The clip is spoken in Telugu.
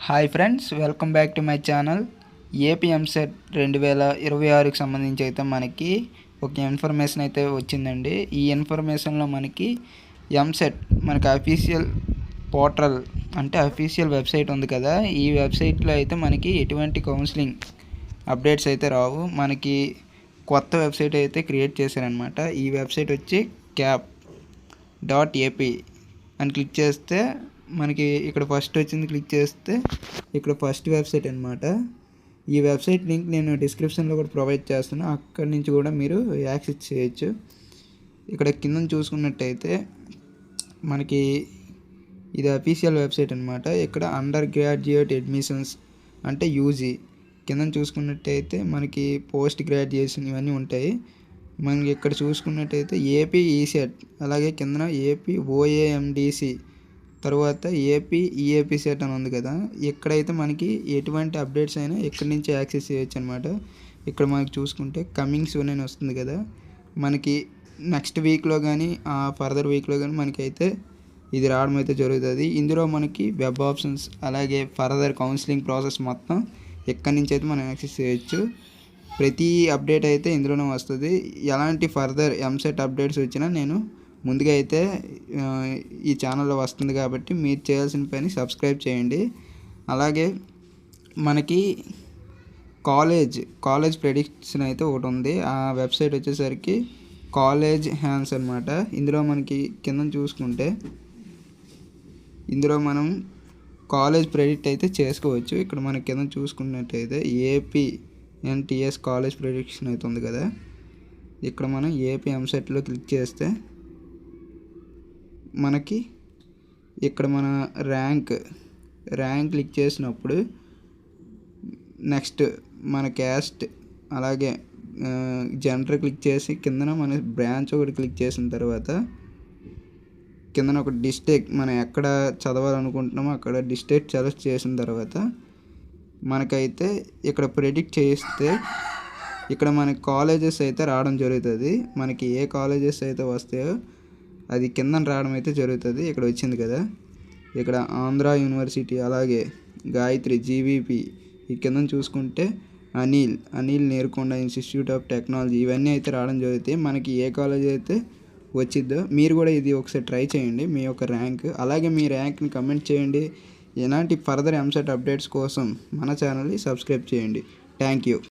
Hi friends, welcome back to my channel. AP EAMCET 2026కి సంబంధించి అయితే మనకి ఒక ఇన్ఫర్మేషన్ అయితే వచ్చిందండి. ఈ ఇన్ఫర్మేషన్లో మనకి ఎంసెట్ మనకి అఫీషియల్ పోర్టల్ అంటే అఫీషియల్ వెబ్సైట్ ఉంది కదా, ఈ వెబ్సైట్లో అయితే మనకి ఎటువంటి కౌన్సిలింగ్ అప్డేట్స్ అయితే రావు. మనకి కొత్త వెబ్సైట్ అయితే క్రియేట్ చేశారనమాట. ఈ వెబ్సైట్ వచ్చి cap.ap అని క్లిక్ చేస్తే మనకి ఇక్కడ ఫస్ట్ వచ్చింది. క్లిక్ చేస్తే ఇక్కడ ఫస్ట్ వెబ్సైట్ అనమాట. ఈ వెబ్సైట్ లింక్ నేను డిస్క్రిప్షన్లో కూడా ప్రొవైడ్ చేస్తాను, అక్కడి నుంచి కూడా మీరు యాక్సెస్ చేయొచ్చు. ఇక్కడ కింద చూసుకున్నట్టయితే మనకి ఇది అఫీషియల్ వెబ్సైట్ అనమాట. ఇక్కడ అండర్ గ్రాడ్యుయేట్ అడ్మిషన్స్ అంటే యూజీ, కింద చూసుకున్నట్టయితే మనకి పోస్ట్ గ్రాడ్యుయేషన్ ఇవన్నీ ఉంటాయి. మనకి ఇక్కడ చూసుకున్నట్టయితే ఏపీ ఈసెట్, అలాగే కింద ఏపీ ఓఏఎండిసి, తర్వాత ఏపీ ఈఏపీ సెట్ అని ఉంది కదా. ఇక్కడైతే మనకి ఎటువంటి అప్డేట్స్ అయినా ఇక్కడి నుంచి యాక్సెస్ చేయొచ్చు అనమాట. ఇక్కడ మనకి చూసుకుంటే కమింగ్ సూన్ అని వస్తుంది కదా, మనకి నెక్స్ట్ వీక్లో కానీ ఫర్దర్ వీక్లో కానీ మనకైతే ఇది రావడం అయితే జరుగుతుంది. ఇందులో మనకి వెబ్ ఆప్షన్స్ అలాగే ఫర్దర్ కౌన్సిలింగ్ ప్రాసెస్ మొత్తం ఇక్కడి నుంచి అయితే మనం యాక్సెస్ చేయొచ్చు. ప్రతి అప్డేట్ అయితే ఇందులోనే వస్తుంది. ఎలాంటి ఫర్దర్ ఎంసెట్ అప్డేట్స్ వచ్చినా నేను ముందుగా అయితే ఈ ఛానల్లో వస్తుంది కాబట్టి మీరు చేయాల్సిన పని సబ్స్క్రైబ్ చేయండి. అలాగే మనకి కాలేజ్ ప్రెడిక్షన్ అయితే ఒకటి ఉంది. ఆ వెబ్సైట్ వచ్చేసరికి కాలేజ్ హ్యాండ్స్ అనమాట. ఇందులో మనకి కింద చూసుకుంటే ఇందులో మనం కాలేజ్ ప్రెడిక్ట్ అయితే చేసుకోవచ్చు. ఇక్కడ మన కింద చూసుకున్నట్టయితే ఏపీఎన్టీఎస్ కాలేజ్ ప్రెడిక్షన్ అయితే ఉంది కదా. ఇక్కడ మనం ఏపీ ఎంసెట్లో క్లిక్ చేస్తే మనకి ఇక్కడ మన ర్యాంక్ క్లిక్ చేసినప్పుడు నెక్స్ట్ మన క్యాస్ట్ అలాగే జెండర్ క్లిక్ చేసి కిందన మన బ్రాంచ్ ఒకటి క్లిక్ చేసిన తర్వాత కిందన ఒక డిస్ట్రిక్ట్ మనం ఎక్కడ చదవాలనుకుంటున్నామో అక్కడ డిస్ట్రిక్ట్ సెలెక్ట్ చేసిన తర్వాత మనకైతే ఇక్కడ ప్రెడిక్ట్ చేస్తే ఇక్కడ మనకి కాలేజెస్ అయితే రావడం జరుగుతుంది. మనకి ఏ కాలేజెస్ అయితే వస్తాయో అది కింద రావడం అయితే జరుగుతుంది. ఇక్కడ వచ్చింది కదా, ఇక్కడ ఆంధ్ర యూనివర్సిటీ, అలాగే గాయత్రి, జీవీపీ, ఈ కింద చూసుకుంటే Anil Neerukonda institute of technology, ఇవన్నీ అయితే రావడం జరుగుతాయి. మనకి ఏ కాలేజ్ అయితే వచ్చిద్దో మీరు కూడా ఇది ఒకసారి ట్రై చేయండి మీ యొక్క ర్యాంక్. అలాగే మీ ర్యాంక్ని కమెంట్ చేయండి. ఎలాంటి ఫర్దర్ ఎంసెట్ అప్డేట్స్ కోసం మన ఛానల్ని సబ్స్క్రైబ్ చేయండి. Thank you.